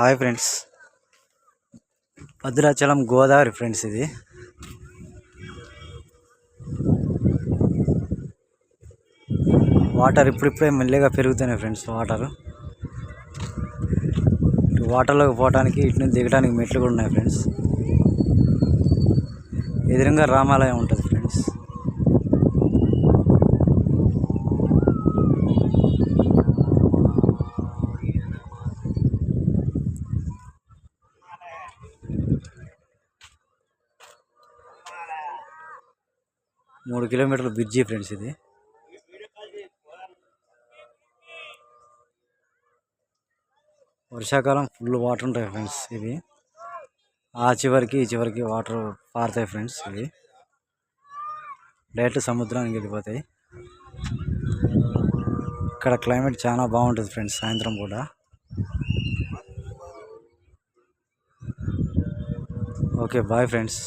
Hi friends, Bhadrachalam Godavari friends. ఇది water ఇప్పుడిప్పుడే మెల్లగా పెరుగుతున్నాయి ఫ్రెండ్స్. వాటర్లోకి పోవడానికి ఇటు నుంచి దిగడానికి మెట్లు కూడా ఉన్నాయి ఫ్రెండ్స్. ఎదురుగా రామాలయం ఉంటుంది ఫ్రెండ్స్. మూడు కిలోమీటర్ల బ్రిడ్జి ఫ్రెండ్స్. ఇది వర్షాకాలం ఫుల్ వాటర్ ఉంటాయి ఫ్రెండ్స్. ఇది ఆ చివరికి ఈ చివరికి వాటర్ పారుతాయి ఫ్రెండ్స్. ఇవి డైరెక్ట్ సముద్రానికి వెళ్ళిపోతాయి. ఇక్కడ క్లైమేట్ చాలా బాగుంటుంది ఫ్రెండ్స్. సాయంత్రం కూడా ఓకే, బాయ్ ఫ్రెండ్స్.